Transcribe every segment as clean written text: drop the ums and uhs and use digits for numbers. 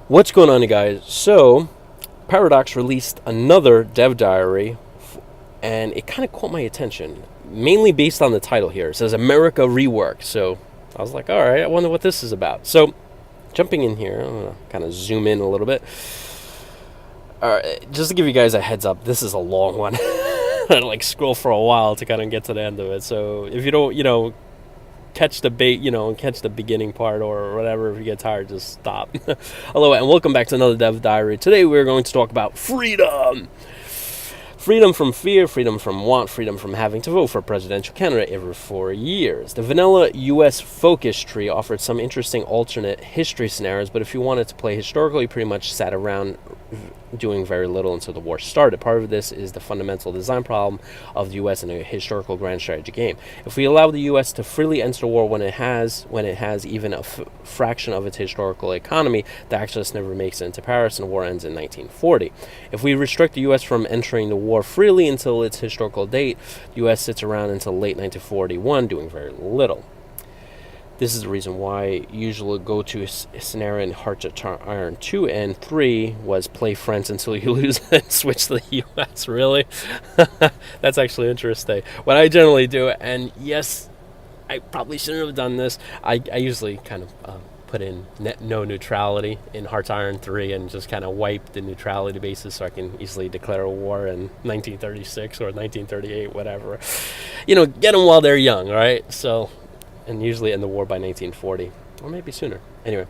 What's going on, you guys? So, Paradox released another dev diary, and it kind of caught my attention, mainly based on the title here. It says America Reworked. So, I was like, all right, I wonder what this is about. So, jumping in here, I'm going to kind of zoom in a little bit. All right, just to give you guys a heads up, this is a long one. I like scroll for a while to kind of get to the end of it. So, if you don't, catch the bait, and catch the beginning part or whatever. If you get tired, just stop. Hello, and welcome back to another Dev Diary. Today we're going to talk about freedom. Freedom from fear, freedom from want, freedom from having to vote for a presidential candidate every 4 years. The vanilla US focus tree offered some interesting alternate history scenarios, but if you wanted to play historical, you pretty much sat around doing very little until the war started. Part of this is the fundamental design problem of the U.S. in a historical grand strategy game. If we allow the U.S. to freely enter the war when it has even a fraction of its historical economy, the Axis never makes it into Paris, and the war ends in 1940. If we restrict the U.S. from entering the war freely until its historical date, the U.S. sits around until late 1941 doing very little. This is the reason why usually go-to scenario in Hearts of Iron 2 and 3 was play friends until you lose and switch to the U.S. Really? That's actually interesting. What I generally do, and yes, I probably shouldn't have done this, I usually kind of put in no neutrality in Hearts of Iron 3 and just kind of wipe the neutrality basis so I can easily declare a war in 1936 or 1938, whatever. Get them while they're young, right? So... and usually end the war by 1940, or maybe sooner. Anyway,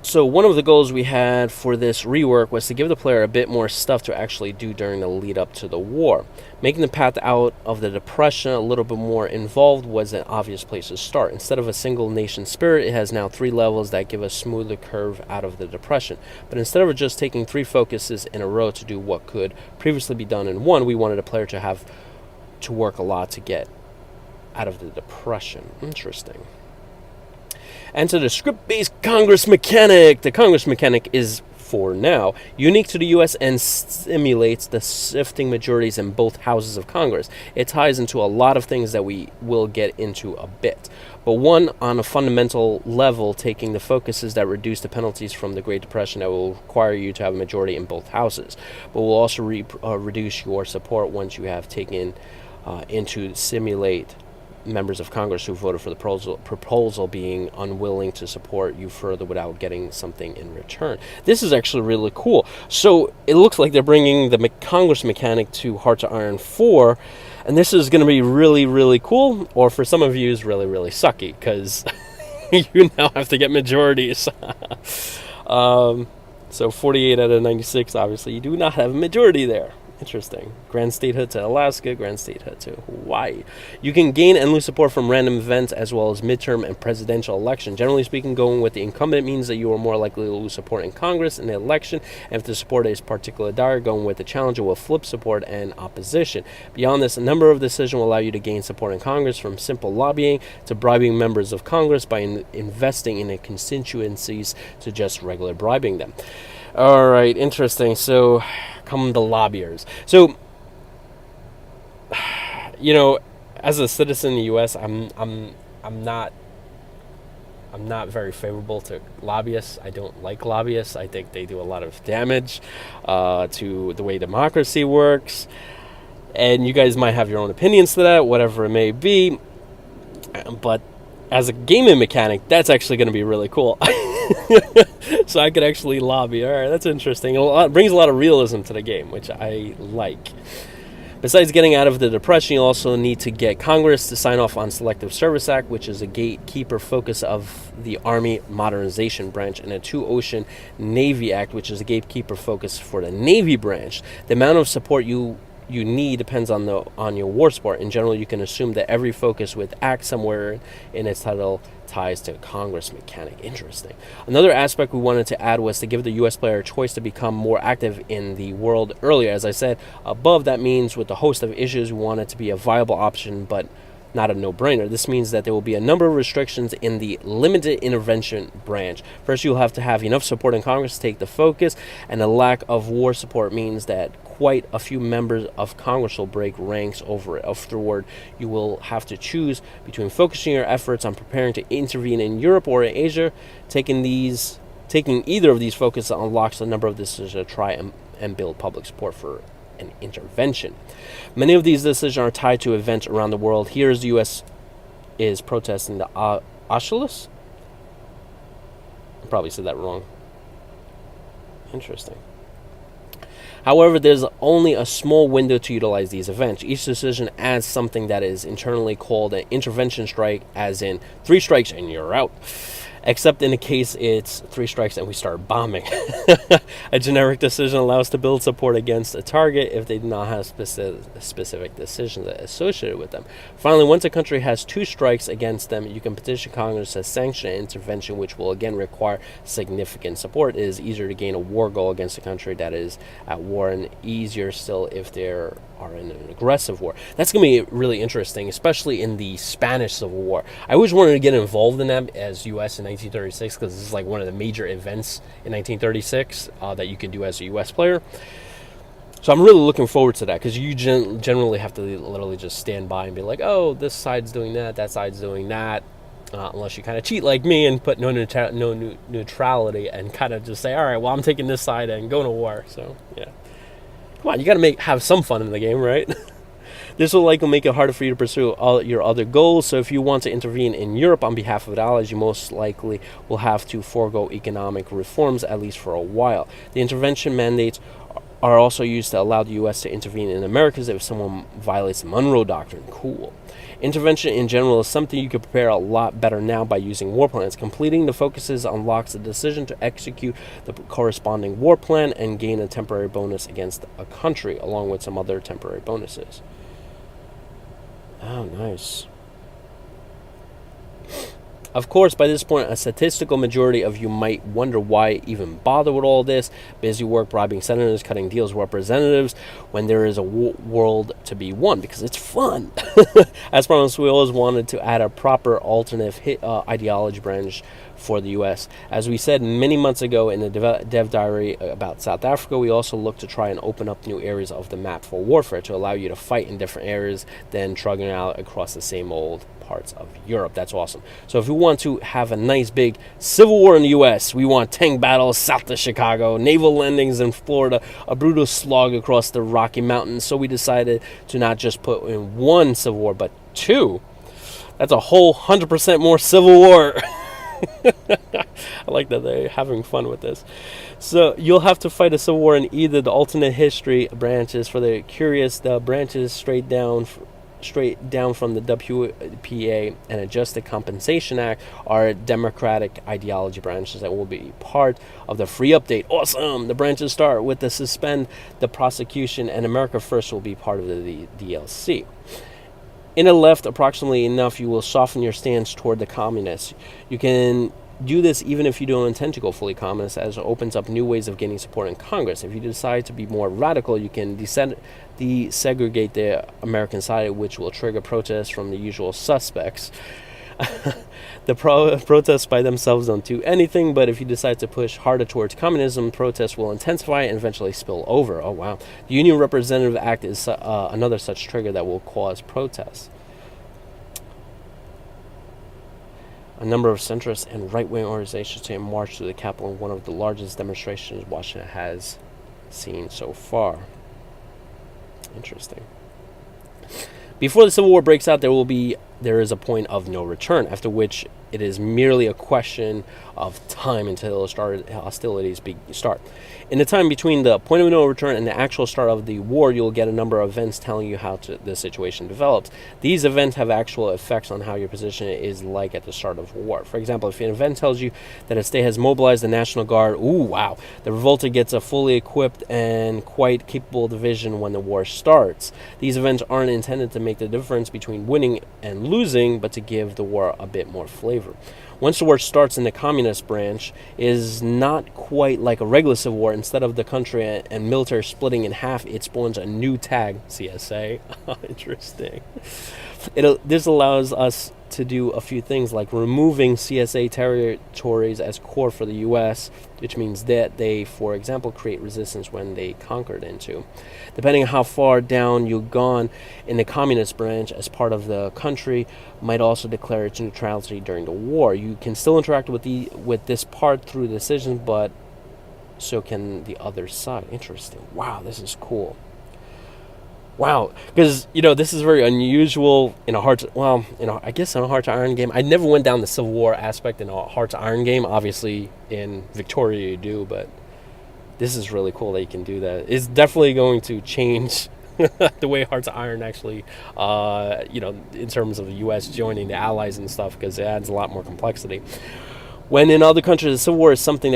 so one of the goals we had for this rework was to give the player a bit more stuff to actually do during the lead up to the war. Making the path out of the Depression a little bit more involved was an obvious place to start. Instead of a single nation spirit, it has now 3 levels that give a smoother curve out of the Depression. But instead of just taking 3 focuses in a row to do what could previously be done in one, we wanted a player to have to work a lot to get out of the Depression. Interesting. Enter the script-based Congress mechanic. The Congress mechanic is, for now, unique to the U.S. and simulates the shifting majorities in both houses of Congress. It ties into a lot of things that we will get into a bit. But one, on a fundamental level, taking the focuses that reduce the penalties from the Great Depression that will require you to have a majority in both houses. But will also reduce your support once you have taken into simulate members of Congress who voted for the proposal being unwilling to support you further without getting something in return. This is actually really cool. So it looks like they're bringing the Congress mechanic to Hearts of Iron 4, and this is going to be really, really cool, or for some of you, is really, really sucky, because you now have to get majorities. So 48 out of 96, obviously, you do not have a majority there. Interesting. Grand statehood to Alaska, grand statehood to Hawaii. You can gain and lose support from random events as well as midterm and presidential election. Generally speaking, going with the incumbent means that you are more likely to lose support in Congress in the election, and if the support is particularly dire, going with the challenger will flip support and opposition. Beyond this, a number of decisions will allow you to gain support in Congress, from simple lobbying to bribing members of Congress by investing in the constituencies to just regular bribing them. All right, interesting. So come the lobbyers. So, as a citizen in the U.S., I'm not very favorable to lobbyists. I don't like lobbyists. I think they do a lot of damage to the way democracy works. And you guys might have your own opinions to that, whatever it may be. But as a gaming mechanic, that's actually going to be really cool. So I could actually lobby. All right, that's interesting. It brings a lot of realism to the game, which I like. Besides getting out of the Depression, you also need to get Congress to sign off on Selective Service Act, which is a gatekeeper focus of the Army Modernization Branch, and a Two-Ocean Navy Act, which is a gatekeeper focus for the Navy branch. The amount of support you need depends on your war sport. In general, you can assume that every focus with act somewhere in its title ties to Congress mechanic. Interesting. Another aspect we wanted to add was to give the U.S. player a choice to become more active in the world earlier. As I said above, that means with a host of issues, we want it to be a viable option, but not a no-brainer. This means that there will be a number of restrictions in the limited intervention branch. First, you'll have to have enough support in Congress to take the focus, and a lack of war support means that quite a few members of Congress will break ranks over it. Afterward, you will have to choose between focusing your efforts on preparing to intervene in Europe or in Asia, taking these Taking either of these focuses unlocks a number of decisions to try and build public support for an intervention. Many of these decisions are tied to events around the world. Here, the U.S. is protesting the Auschwitz. I probably said that wrong. Interesting. However, there's only a small window to utilize these events. Each decision adds something that is internally called an intervention strike, as in 3 strikes and you're out. Except in the case it's 3 strikes and we start bombing. A generic decision allows to build support against a target if they do not have specific decisions associated with them. Finally, once a country has 2 strikes against them, you can petition Congress to sanction an intervention, which will again require significant support. It is easier to gain a war goal against a country that is at war, and easier still if they're are in an aggressive war. That's going to be really interesting, especially in the Spanish Civil War. I always wanted to get involved in that as U.S. in 1936, because this is like one of the major events in 1936 that you could do as a U.S. player. So I'm really looking forward to that, because you generally have to literally just stand by and be like, oh, this side's doing that side's doing that. Unless you kind of cheat like me and put no neutrality and kind of just say, all right, well, I'm taking this side and going to war. So, yeah. Come on, you got to have some fun in the game, right? This will likely make it harder for you to pursue all your other goals. So if you want to intervene in Europe on behalf of allies, you most likely will have to forego economic reforms, at least for a while. The intervention mandates are also used to allow the U.S. to intervene in Americas if someone violates the Monroe Doctrine. Cool. Intervention in general is something you can prepare a lot better now by using war plans. Completing the focuses unlocks the decision to execute the corresponding war plan and gain a temporary bonus against a country, along with some other temporary bonuses. Oh, nice. Of course, by this point, a statistical majority of you might wonder why even bother with all this. Busy work, bribing senators, cutting deals with representatives, when there is a world to be won, because it's fun. As promised, we always wanted to add a proper alternative ideology branch for the U.S. As we said many months ago in the Dev Diary about South Africa, we also look to try and open up new areas of the map for warfare to allow you to fight in different areas than trugging out across the same old parts of Europe. That's awesome. So if we want to have a nice big civil war in the U.S., we want tank battles south of Chicago, naval landings in Florida, a brutal slog across the Rocky Mountains. So we decided to not just put in 1 civil war, but 2. That's a whole 100% more civil war. I like that they're having fun with this. So you'll have to fight a civil war in either the alternate history branches. For the curious, the branches straight down from the WPA and Adjusted Compensation Act are Democratic ideology branches that will be part of the free update. Awesome! The branches start with the suspend the prosecution, and America First will be part of the DLC. In the left, approximately enough, you will soften your stance toward the communists. You can do this even if you don't intend to go fully communist, as it opens up new ways of gaining support in Congress. If you decide to be more radical, you can desegregate the American side, which will trigger protests from the usual suspects. The protests by themselves don't do anything, but if you decide to push harder towards communism, protests will intensify and eventually spill over. Oh, wow. The Union Representative Act is another such trigger that will cause protests. A number of centrist and right-wing organizations today marched to the Capitol in one of the largest demonstrations Washington has seen so far. Interesting. Before the Civil War breaks out, there is a point of no return, after which it is merely a question of time until hostilities start. In the time between the point of no return and the actual start of the war, you'll get a number of events telling you how the situation develops. These events have actual effects on how your position is like at the start of war. For example, if an event tells you that a state has mobilized the National Guard, ooh, wow, the revolter gets a fully equipped and quite capable division when the war starts. These events aren't intended to make the difference between winning and losing, but to give the war a bit more flavor. Once the war starts in the communist branch, it is not quite like a regular civil war. Instead of the country and military splitting in half, it spawns a new tag, CSA. Interesting. This allows us to do a few things like removing CSA territories as core for the U.S., which means that they, for example, create resistance when they conquered into. Depending on how far down you've gone in the communist branch as part of the country, might also declare its neutrality during the war. You can still interact with this part through decisions, but so can the other side. Interesting. Wow, this is cool. Wow, because this is very unusual in a I guess in a Heart to Iron game. I never went down the Civil War aspect in a Heart to Iron game. Obviously, in Victoria you do, but this is really cool that you can do that. It's definitely going to change the way Heart to Iron actually, in terms of the U.S. joining the Allies and stuff, because it adds a lot more complexity. When in other countries, the Civil War is something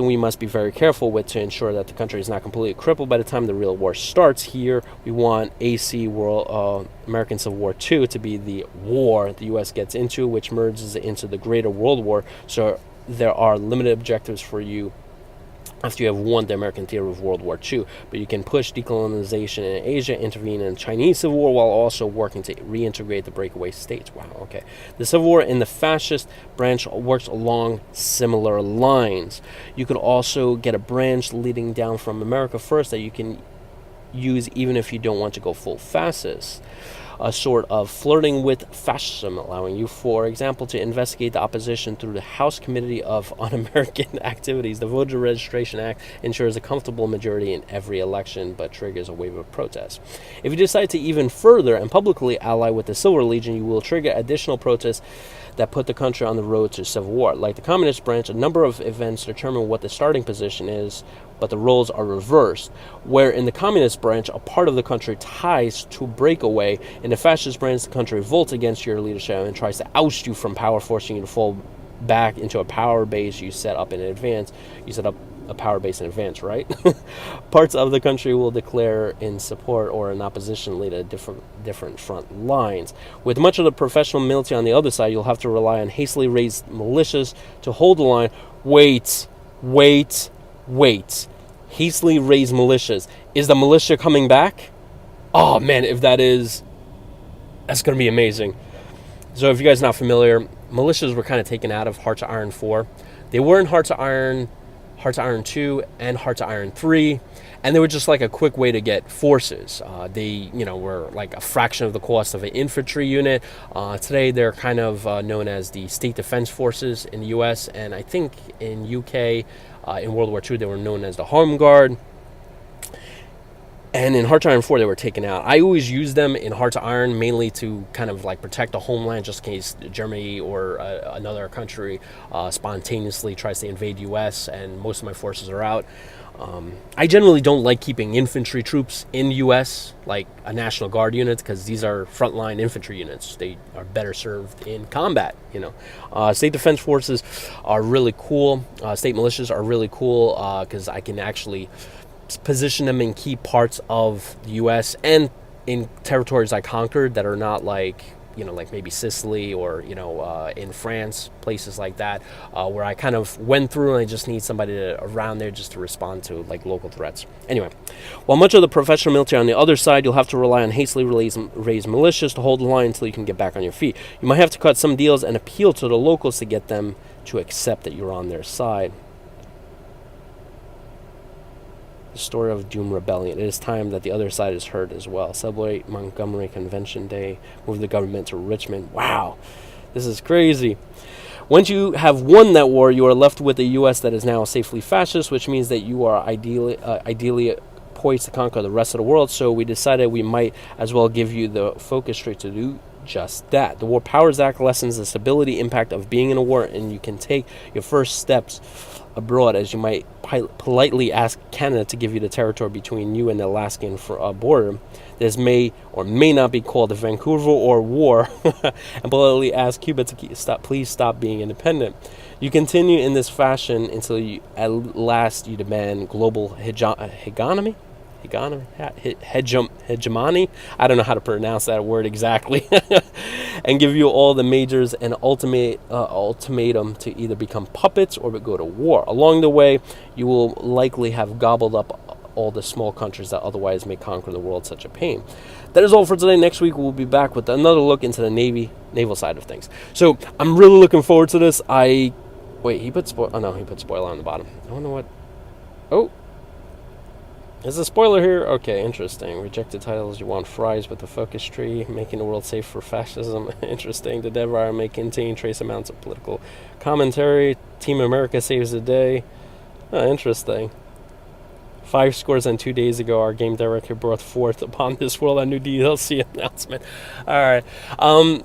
we must be very careful with to ensure that the country is not completely crippled by the time the real war starts. Here, we want American Civil War II to be the war the U.S. gets into, which merges into the greater World War. So there are limited objectives for you after you have won the American theater of World War II. But you can push decolonization in Asia, intervene in the Chinese Civil War, while also working to reintegrate the breakaway states. Wow, okay. The Civil War in the fascist branch works along similar lines. You could also get a branch leading down from America First that you can use even if you don't want to go full fascist. A sort of flirting with fascism, allowing you, for example, to investigate the opposition through the House Committee of Un-American Activities. The Voter Registration Act ensures a comfortable majority in every election, but triggers a wave of protest. If you decide to even further and publicly ally with the Silver Legion, you will trigger additional protests that put the country on the road to civil war. Like the Communist branch, a number of events determine what the starting position is, but the roles are reversed. Where in the Communist branch, a part of the country ties to breakaway. In the Fascist branch, the country revolts against your leadership and tries to oust you from power, forcing you to fall back into a power base you set up in advance. You set up a power base in advance, right? Parts of the country will declare in support or in opposition, lead at different front lines. With much of the professional military on the other side, you'll have to rely on hastily raised militias to hold the line. Wait. Hastily raised militias. Is the militia coming back? Oh man, if that is, that's going to be amazing. So if you guys are not familiar, militias were kind of taken out of Heart to Iron 4. They were in Heart to Iron 2, and Heart to Iron 3, and they were just like a quick way to get forces. They, were like a fraction of the cost of an infantry unit. Today, they're kind of known as the State Defense Forces in the U.S., and I think in UK, in World War II, they were known as the Home Guard. And in Heart to Iron 4, they were taken out. I always use them in Heart to Iron mainly to kind of like protect the homeland, just in case Germany or another country spontaneously tries to invade U.S. and most of my forces are out. I generally don't like keeping infantry troops in U.S., like a National Guard unit, because these are frontline infantry units. They are better served in combat, State Defense Forces are really cool. State militias are really cool because I can actually position them in key parts of the U.S. and in territories I conquered that are not like maybe Sicily or, in France, places like that, where I kind of went through and I just need somebody around there just to respond to like local threats. Anyway, while much of the professional military on the other side, you'll have to rely on hastily raised militias to hold the line until you can get back on your feet. You might have to cut some deals and appeal to the locals to get them to accept that you're on their side. The story of Doom Rebellion. It is time that the other side is heard as well. Celebrate Montgomery Convention Day. Move the government to Richmond. Wow, this is crazy. Once you have won that war, you are left with a U.S. that is now safely fascist, which means that you are ideally poised to conquer the rest of the world. So we decided we might as well give you the focus straight to do just that. The War Powers Act lessens the stability impact of being in a war, and you can take your first steps abroad, as you might politely ask Canada to give you the territory between you and the Alaskan border. This may or may not be called the Vancouver or War, and politely ask Cuba to please stop being independent. You continue in this fashion until at last you demand global hegemony. Hegemony. I don't know how to pronounce that word exactly. And give you all the majors an ultimatum to either become puppets or go to war. Along the way, you will likely have gobbled up all the small countries that otherwise may conquer the world such a pain. That is all for today. Next week we'll be back with another look into the naval side of things. So I'm really looking forward to this. Wait, he put spoiler. Oh no, he put spoiler on the bottom. I don't know what. Oh, there's a spoiler here. Okay, interesting. Rejected titles. You want fries with the focus tree. Making the world safe for fascism. Interesting. The Dev may contain trace amounts of political commentary. Team America saves the day. Interesting. 2 days ago, our game director brought forth upon this world a new DLC announcement. All right.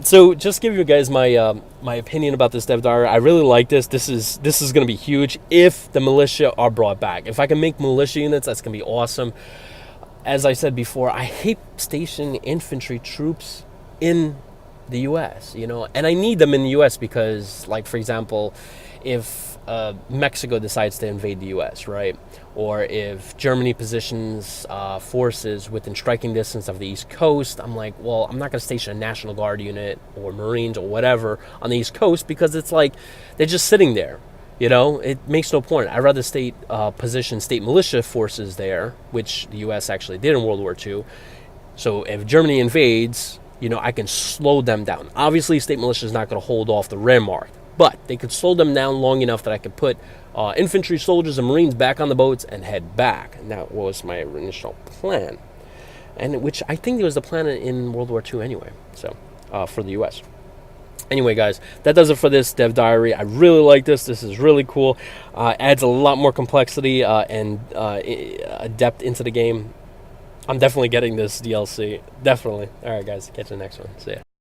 So just give you guys my my opinion about this Dev Diary. I really like this. This is going to be huge if the militia are brought back. If I can make militia units, that's going to be awesome. As I said before, I hate stationing infantry troops in the U.S., and I need them in the U.S. because, like, for example, if Mexico decides to invade the U.S., right? Or if Germany positions forces within striking distance of the East Coast, I'm like, well, I'm not going to station a National Guard unit or Marines or whatever on the East Coast because it's like they're just sitting there. It makes no point. I'd rather position state militia forces there, which the U.S. actually did in World War II. So if Germany invades, I can slow them down. Obviously, state militia is not going to hold off the Wehrmacht, but they could slow them down long enough that I could put infantry soldiers and Marines back on the boats and head back. And that was my initial plan, and which I think it was the plan in World War II anyway, so for the U.S. Anyway, guys, that does it for this Dev Diary. I really like this. This is really cool. Adds a lot more complexity and depth into the game. I'm definitely getting this DLC. Definitely. All right, guys. Catch you next one. See ya.